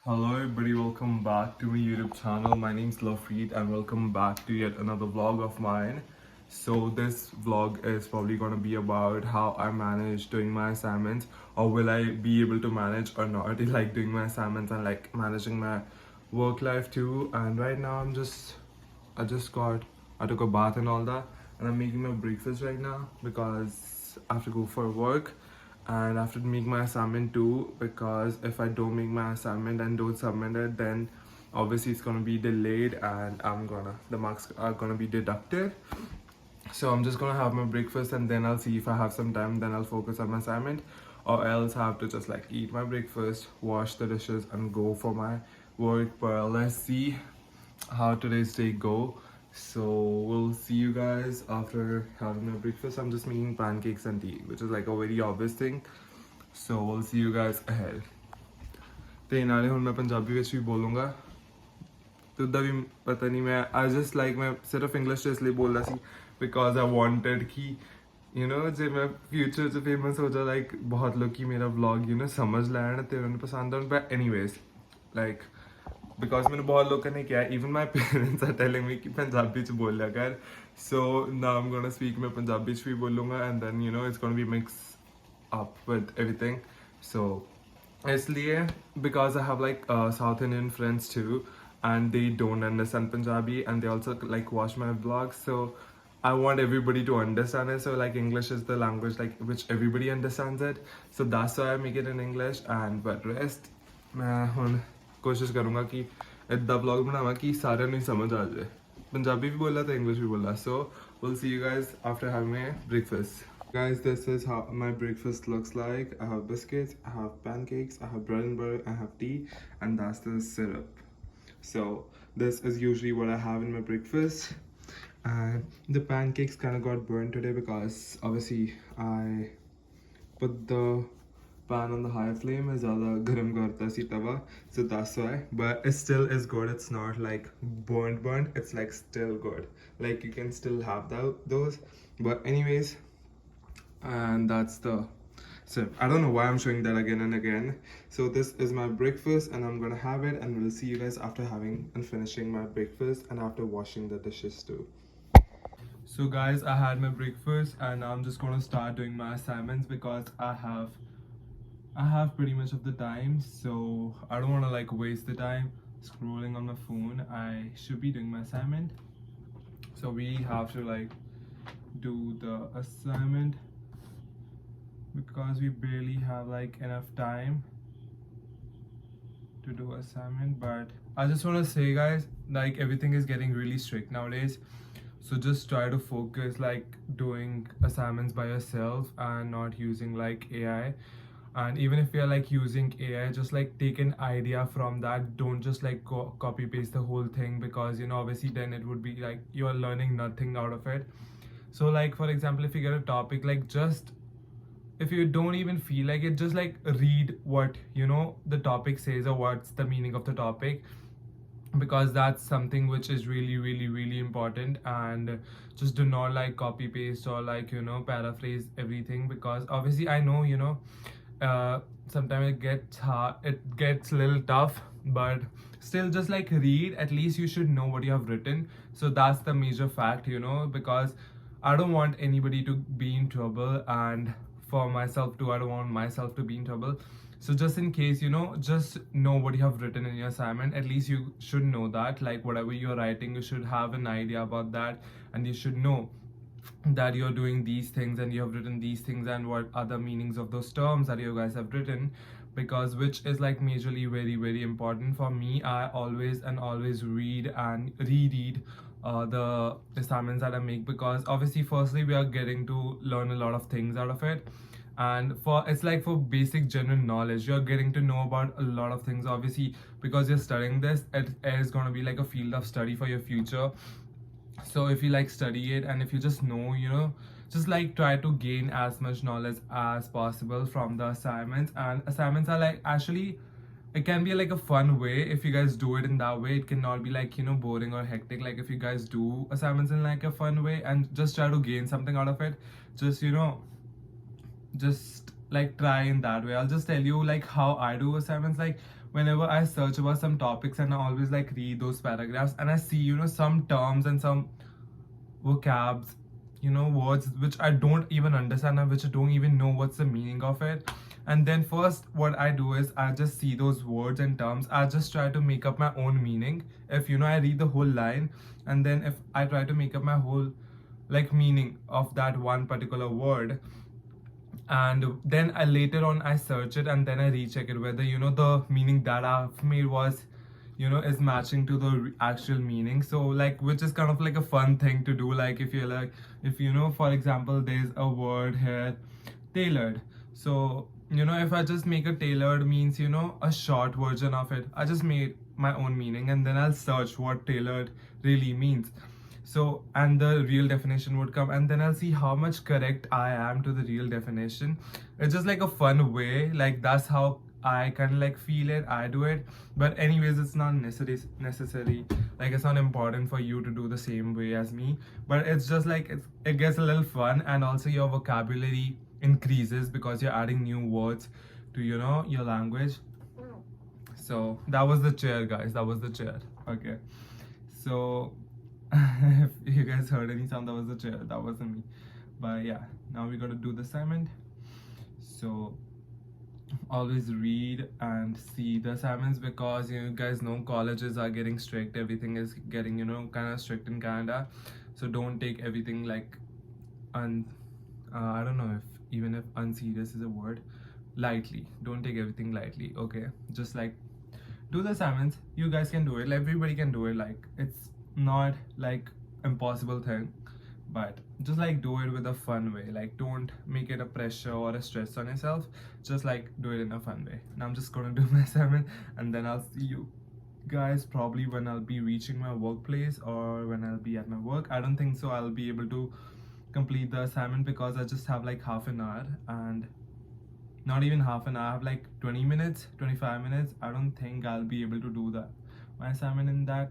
Hello everybody, welcome back to my YouTube channel. My name's LOVEPREET and welcome back to yet another vlog of mine. So this vlog is probably going to be about how I manage doing my assignments, or will I be able to manage or not, like doing my assignments and like managing my work life too. And right now I took a bath and all that, and I'm making my breakfast right now because I have to go for work and I have to make my assignment too, because if I don't make my assignment and don't submit it, then obviously it's gonna be delayed and the marks are gonna be deducted. So I'm just gonna have my breakfast and then I'll see if I have some time, then I'll focus on my assignment, or else I have to just like eat my breakfast, wash the dishes and go for my work. But let's see how today's day go. So we'll see you guys after having my breakfast. I'm just making pancakes and tea, which is like a very obvious thing. So we'll see you guys ahead. ਤੇ ਨਾਲੇ ਹੁਣ ਮੈਂ ਪੰਜਾਬੀ ਵਿੱਚ ਵੀ ਬੋਲੂੰਗਾ ਤੇ ਉੱਦਾਂ ਵੀ ਪਤਾ ਨਹੀਂ ਮੈਂ ਮੈਂ ਸਿਰਫ ਇੰਗਲਿਸ਼ ਇਸ ਲਈ ਬੋਲਦਾ ਸੀ ਬਿਕੋਜ਼ ਆਈ ਵਾਂਟਡ ਕਿ ਜੇ ਮੈਂ ਫਿਊਚਰ 'ਚ ਫੇਮਸ ਹੋ ਜਾ, ਲਾਈਕ ਬਹੁਤ ਲੋਕੀ ਮੇਰਾ ਵਲੌਗ ਸਮਝ ਲੈਣ ਤੇ ਉਹਨਾਂ ਨੂੰ ਪਸੰਦ ਆਉਣ। ਬਟ ਐਨੀਵੇਜ਼ ਲਾਈਕ because मैंने बहुत लोगों ने किया, even my parents are telling me कि पंजाबी च बोल लिया कर, so now I'm gonna speak मैं पंजाबी च भी बोलूँगा and then it's gonna be mixed up with everything. So इसलिए because I have like South Indian friends too and they don't understand Punjabi and they also like watch my vlogs, so I want everybody to understand it. So like English is the language like which everybody understands it, so that's why I make it in English. And but rest मैं ਹੁਣ कोशिश करूँगा कि इतना blog बनावा कि सारे नहीं समझ आ जाए। पंजाबी भी बोला तो इंग्लिश भी बोला। So we'll see you guys after having my breakfast. Guys, this is how my breakfast looks like. I have biscuits, I have pancakes, I have bread and butter, I have tea, and that's the syrup. So this is usually what I have in my breakfast. And the pancakes kind of got burnt today because obviously I put the pan on the high flame is ज़्यादा गरम करता सी तवा, so that's why. But it still is good. It's not like burnt. It's like still good. Like you can still have those. But anyways, and that's the. So I don't know why I'm showing that again and again. So this is my breakfast and I'm gonna have it, and we'll see you guys after having and finishing my breakfast and after washing the dishes too. So guys, I had my breakfast and I'm just gonna start doing my assignments because I have pretty much of the time, so I don't want to like waste the time scrolling on my phone. I should be doing my assignment, so we have to like do the assignment because we barely have like enough time to do assignment. But I just want to say guys, like everything is getting really strict nowadays, so just try to focus like doing assignments by yourself and not using like AI. And even if you're like using AI, just like take an idea from that. Don't just like copy paste the whole thing, because obviously then it would be like you're learning nothing out of it. So like for example, if you get a topic, like just if you don't even feel like it, just like read what the topic says or what's the meaning of the topic, because that's something which is really important. And just do not like copy paste or like paraphrase everything, because obviously I know sometimes it gets hard, it gets a little tough, but still just like read. At least you should know what you have written. So that's the major fact, because I don't want anybody to be in trouble, and for myself too, I don't want myself to be in trouble. So just in case, just know what you have written in your assignment. At least you should know that, like whatever you're writing, you should have an idea about that, and you should know that you're doing these things and you have written these things and what are the meanings of those terms that you guys have written, because which is like majorly very important for me. I always read and reread the assignments that I make, because obviously firstly we are getting to learn a lot of things out of it, and it's like for basic general knowledge, you're getting to know about a lot of things. Obviously because you're studying this, it is going to be like a field of study for your future. So if you like study it, and if you just know, just like try to gain as much knowledge as possible from the assignments. And assignments are like, actually it can be like a fun way if you guys do it in that way. It cannot be like boring or hectic. Like if you guys do assignments in like a fun way and just try to gain something out of it, just just like try in that way. I'll just tell you like how I do assignments. Like whenever I search about some topics, and I always like read those paragraphs, and I see, you know, some terms and some vocabs, you know, words which I don't even understand and which I don't even know what's the meaning of it. And then first what I do is I just see those words and terms, I just try to make up my own meaning. If, you know, I read the whole line, and then if I try to make up my whole like meaning of that one particular word, and then I later on I search it, and then I recheck it whether, you know, the meaning that I've made was, you know, is matching to the actual meaning. So like, which is kind of like a fun thing to do. Like if you're like, if, you know, for example, there's a word here, tailored. So, you know, if I just make a tailored means, you know, a short version of it, I just made my own meaning, and then I'll search what tailored really means. So, and the real definition would come, and then I'll see how much correct I am to the real definition. It's just like a fun way, like that's how I kind of like feel it, I do it. But anyways, it's not necessary, like it's not important for you to do the same way as me, but it's just like it gets a little fun, and also your vocabulary increases because you're adding new words to, you know, your language. So that was the chair, guys, that was the chair. Okay, so if you guys heard any sound, that was the chair, that wasn't me. But yeah, now we gotta do the assignment. So always read and see the assignments, because you guys know colleges are getting strict, everything is getting, you know, kind of strict in Canada. So don't take everything like I don't know if even if unserious is a word, lightly. Don't take everything lightly, okay? Just like do the assignments, you guys can do it, everybody can do it, like it's not like impossible thing, but just like do it with a fun way. Like don't make it a pressure or a stress on yourself, just like do it in a fun way. Now I'm just gonna do my assignment, and then I'll see you guys probably when I'll be reaching my workplace or when I'll be at my work. I don't think so I'll be able to complete the assignment because I just have like half an hour, and not even half an hour, I have like 20 minutes, 25 minutes. I don't think I'll be able to do my assignment in that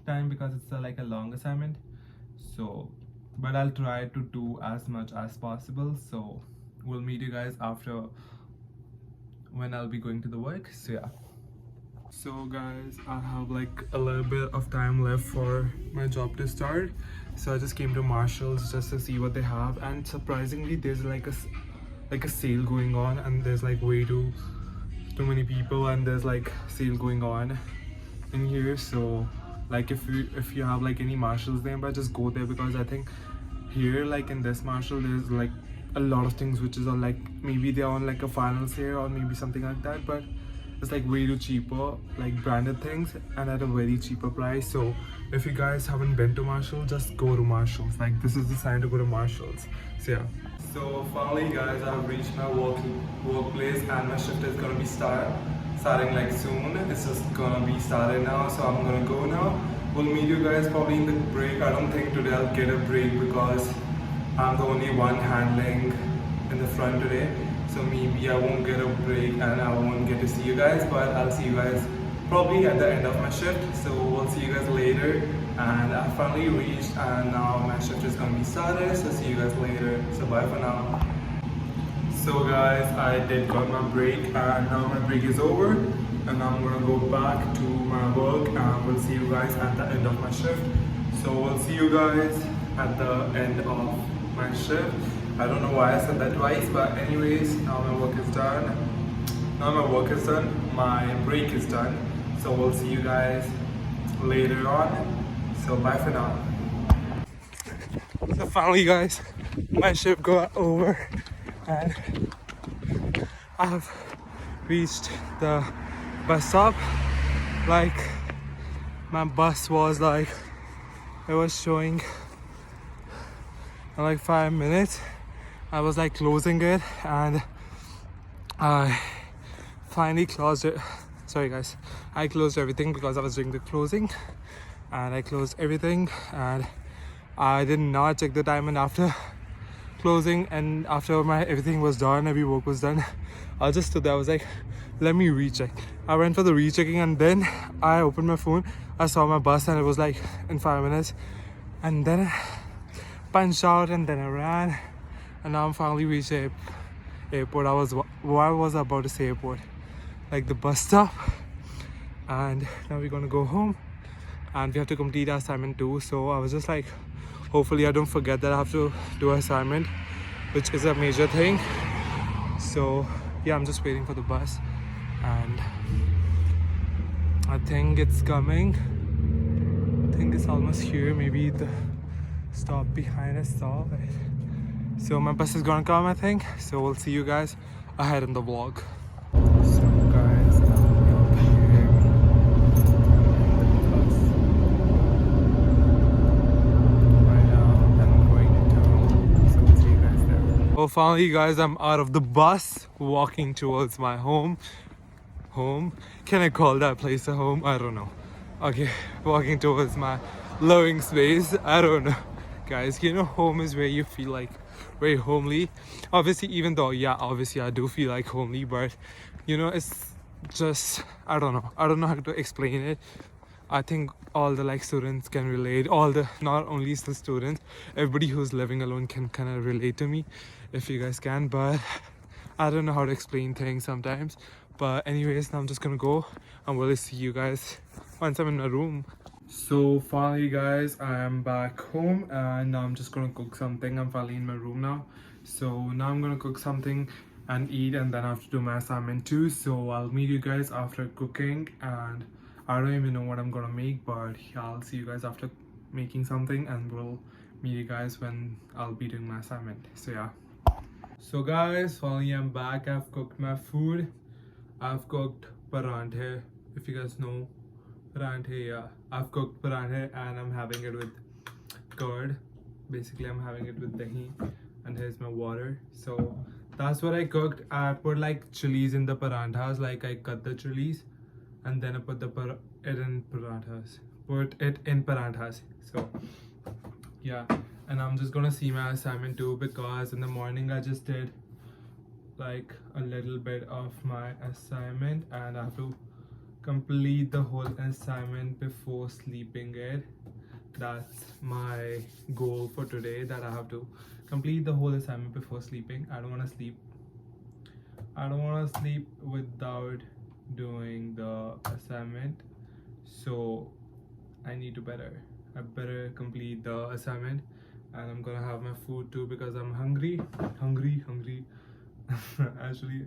time because it's like a long assignment. So but I'll try to do as much as possible. So we'll meet you guys after when I'll be going to the work. So yeah, so guys, I have like a little bit of time left for my job to start. So I just came to Marshall's just to see what they have, and surprisingly there's like a sale going on, and there's like way too many people, and there's like sale going on in here. So like if you have like any Marshalls nearby, just go there, because I think here like in this Marshall there's like a lot of things which is on like, maybe they're on like a final sale or maybe something like that, but it's like way too cheaper, like branded things, and at a very cheaper price. So if you guys haven't been to Marshall, just go to Marshall's. Like this is the sign to go to Marshall's. So yeah, so finally guys, I've reached my workplace, and my shift is gonna be starting like soon. It's just gonna be started now, so I'm gonna go now. We'll meet you guys probably in the break. I don't think today I'll get a break because I'm the only one handling in the front today, so maybe I won't get a break and I won't get to see you guys, but I'll see you guys probably at the end of my shift. So we'll see you guys later, and I finally reached, and now my shift is gonna be started, so see you guys later. So bye for now. So guys, I did got my break, and now my break is over, and I'm gonna go back to my work, and we'll see you guys at the end of my shift. So we'll see you guys at the end of my shift. I don't know why I said that twice, but anyways, now my work is done. My break is done. So we'll see you guys later on. So bye for now. So finally guys, my shift got over, and I've reached the bus stop. Like my bus was like, it was showing in like 5 minutes. I was like closing it, and I finally closed it. Sorry guys, I closed everything because I was doing the closing, and I closed everything, and I did not check the time. And after closing and after my everything was done, every work was done, I just stood there. I was like, let me recheck. I went for the rechecking, and then I opened my phone. I saw my bus, and it was like in 5 minutes, and then I punched out, and then I ran, and now I'm finally reached the airport. Why was I about to say airport? Like the bus stop. and now we're gonna go home and we have to complete our assignment too. So I was just like, hopefully I don't forget that I have to do an assignment, which is a major thing. So yeah, I'm just waiting for the bus and I think it's coming. I think it's almost here. Maybe the stop behind us saw it. So my bus is gonna come, I think. So we'll see you guys ahead in the vlog. So guys, I'm here in the bus right now. I'm going to. So we'll see you guys there. Well, finally, guys, I'm out of the bus, walking towards my home. Can I call that place a home? I don't know. Okay, walking towards my living space. I don't know, guys. You know, home is where you feel like very homely. Obviously, even though, yeah, obviously I do feel like homely, but you know, it's just, I don't know how to explain it. I think all the like students can relate, all the, not only the students, everybody who's living alone can kind of relate to me, if you guys can. But I don't know how to explain things sometimes. But anyways, now I'm just gonna go and we'll see you guys once I'm in my room. So finally, guys, I am back home and now I'm just gonna cook something. I'm finally in my room now. So now I'm gonna cook something and eat, and then I have to do my assignment too. So I'll meet you guys after cooking, and I don't even know what I'm gonna make, but yeah, I'll see you guys after making something, and we'll meet you guys when I'll be doing my assignment. So yeah. So guys, finally I'm back. I've cooked my food. I've cooked paranthe, if you guys know paranthe. Yeah, I've cooked paranthe and I'm having it with curd. Basically, I'm having it with dahi, and here's my water. So that's what I cooked. I put like chilies in the paranthas, like I cut the chilies and then I put it in paranthas. So yeah, and I'm just gonna see my assignment too, because in the morning I just did like a little bit of my assignment and I have to complete the whole assignment before sleeping it. That's my goal for today, that I have to complete the whole assignment before sleeping. I don't want to sleep without doing the assignment. So I better complete the assignment, and I'm gonna have my food too because I'm hungry. Actually,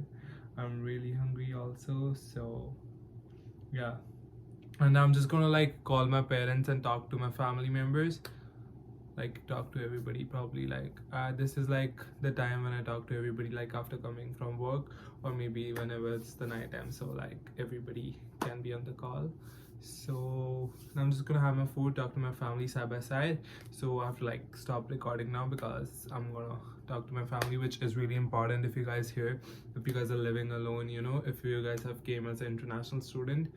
I'm really hungry also. So yeah, and I'm just gonna like call my parents and talk to my family members, like talk to everybody. Probably like this is like the time when I talk to everybody, like after coming from work, or maybe whenever it's the night time, so like everybody can be on the call. So I'm just gonna have my food, talk to my family side by side. So I have to like stop recording now because I'm gonna talk to my family, which is really important. If you guys here, if you guys are living alone, you know, if you guys have came as an international student,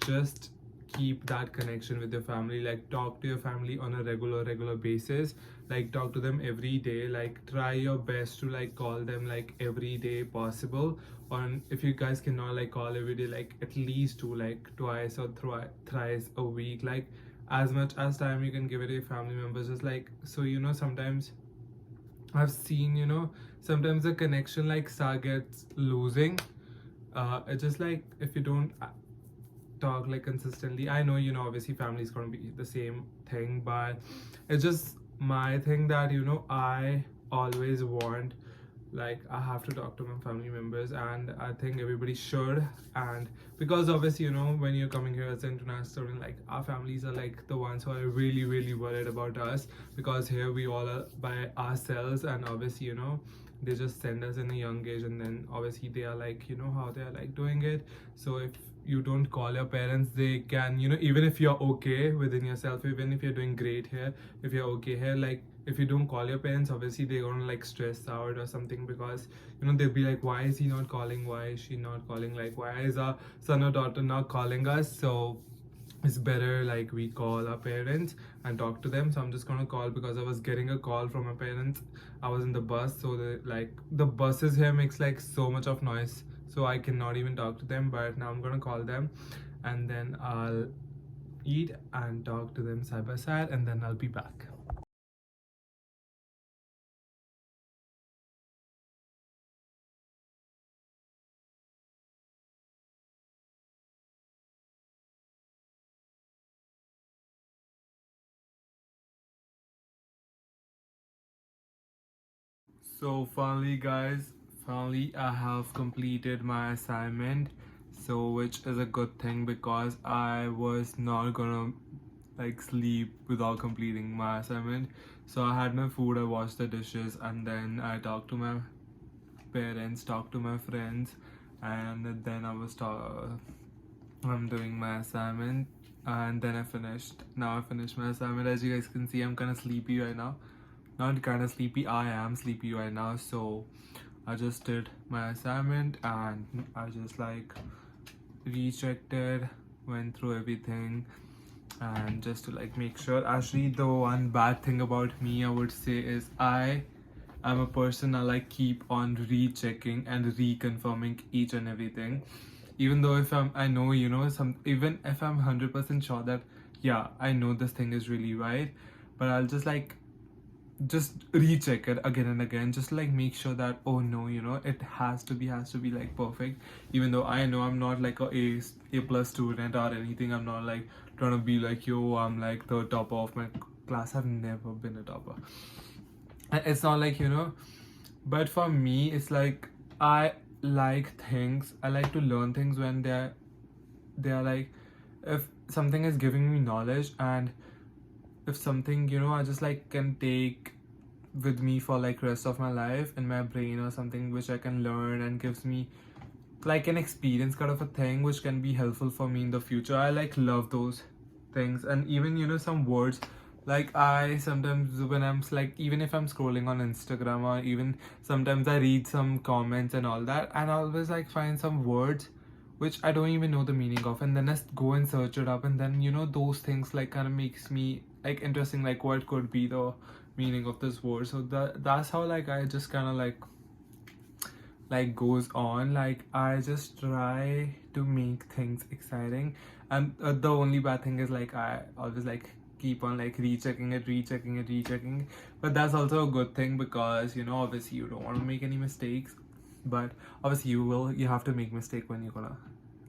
just keep that connection with your family. Like talk to your family on a regular basis, like talk to them every day. Like try your best to like call them like every day possible. On if you guys cannot like call every day, like at least do like twice or thrice a week, like as much as time you can give it to your family members. Just like, so you know, sometimes I've seen, you know, sometimes the connection like start gets losing. It's just like if you don't talk like consistently. I know, you know, obviously family is gonna be the same thing, but it's just my thing that, you know, I always want, like I have to talk to my family members, and I think everybody should. And because obviously, you know, when you're coming here as an international student, like our families are like the ones who are really worried about us, because here we all are by ourselves, and obviously, you know, they just send us in a young age, and then obviously they are like, you know, how they are like doing it. So if you don't call your parents, they can, you know, even if you're okay within yourself, even if you're doing great here, if you're okay here, like if you don't call your parents, obviously they're gonna like stress out or something, because you know, they'll be like, why is he not calling, why is she not calling, like why is our son or daughter not calling us? So it's better like we call our parents and talk to them. So I'm just gonna call, because I was getting a call from my parents. I was in the bus, so the buses here makes like so much of noise, so I cannot even talk to them. But now I'm gonna call them, and then I'll eat and talk to them side by side, and then I'll be back. So finally guys, finally I have completed my assignment, so which is a good thing because I was not gonna like sleep without completing my assignment. So I had my food, I washed the dishes, and then I talked to my parents, talked to my friends, and then I'm doing my assignment, and then I finished. Now I finished my assignment. As you guys can see, I'm kind of sleepy right now. Not kind of sleepy, I am sleepy right now. So I just did my assignment and I just like rechecked it, went through everything, and just to like make sure. Actually, the one bad thing about me, I would say, is I'm a person, I like keep on rechecking and reconfirming each and everything. Even though if I know, even if I'm 100% sure that, yeah, I know this thing is really right, but I'll just recheck it again and again, just like make sure that, oh no, it has to be like perfect. Even though I know I'm not like a plus student or anything, I'm not like trying to be like, yo, I'm like the topper of my class. I've never been a topper. It's not like, but for me it's like I like to learn things when they're like, if something is giving me knowledge, and if something, I just like can take with me for like rest of my life in my brain, or something which I can learn and gives me like an experience kind of a thing which can be helpful for me in the future. I like love those things. And even, some words, like I sometimes when I'm like, even if I'm scrolling on Instagram, or even sometimes I read some comments and all that, and I always like find some words which I don't even know the meaning of, and then I go and search it up, and then those things like kind of makes me like interesting, like what could be the meaning of this word. So that's how like I just kind of like goes on. Like I just try to make things exciting, and the only bad thing is like I always like keep on like rechecking it, but that's also a good thing because obviously you don't want to make any mistakes, but obviously you have to make mistake when you're gonna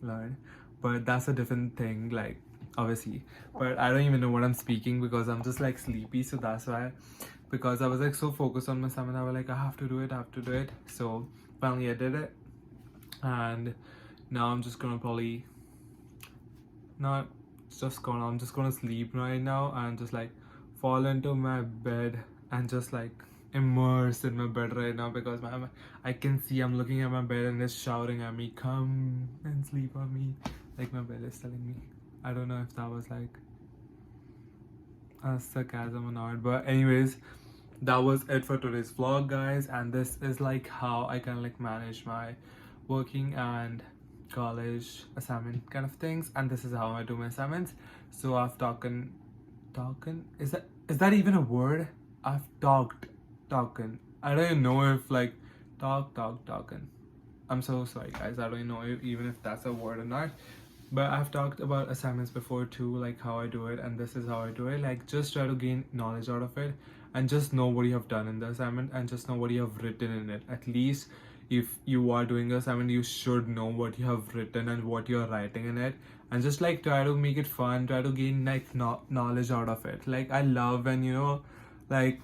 learn, but that's a different thing, like obviously. But I don't even know what I'm speaking because I'm just like sleepy, so that's why. Because I was like so focused on my assignment, I was like, I have to do it. So finally I did it, and now I'm just gonna probably not just gonna I'm just gonna sleep right now and just like fall into my bed and just like immerse in my bed right now, because I can see I'm looking at my bed and it's shouting at me, come and sleep on me. Like my bed is telling me. I don't know if that was like a sarcasm or not, but anyways, that was it for today's vlog, guys. And this is like how I can like manage my working and college assignment kind of things, and this is how I do my assignments. So I've talking is that even a word? I've talked I don't even know if like talking. I'm so sorry guys, I don't know even if that's a word or not, but I've talked about assignments before too, like how I do it, and this is how I do it. Like just try to gain knowledge out of it, and just know what you have done in the assignment, and just know what you have written in it. At least if you are doing assignment, you should know what you have written and what you're writing in it, and just like try to make it fun, try to gain like knowledge out of it. Like I love when like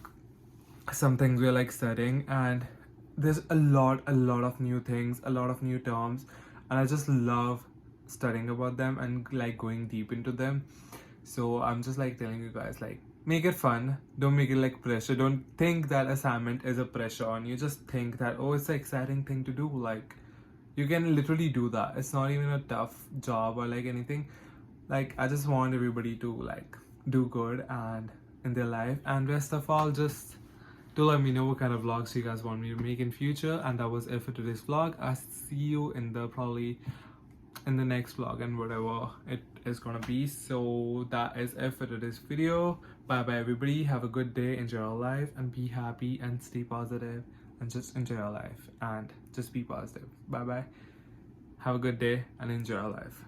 some things we're like studying and there's a lot of new things, a lot of new terms, and I just love studying about them and like going deep into them. So I'm just like telling you guys, like make it fun, don't make it like pressure. Don't think that assignment is a pressure on you. Just think that, oh, it's an exciting thing to do. Like you can literally do that. It's not even a tough job or like anything. Like I just want everybody to like do good and in their life, and rest of all, just do let me know what kind of vlogs you guys want me to make in future. And that was it for today's vlog. I'll see you in the probably in the next vlog and whatever it is gonna be. So that is it for today's video. Bye bye everybody, have a good day, enjoy your life, and be happy and stay positive, and just enjoy your life and just be positive. Bye bye, have a good day and enjoy your life.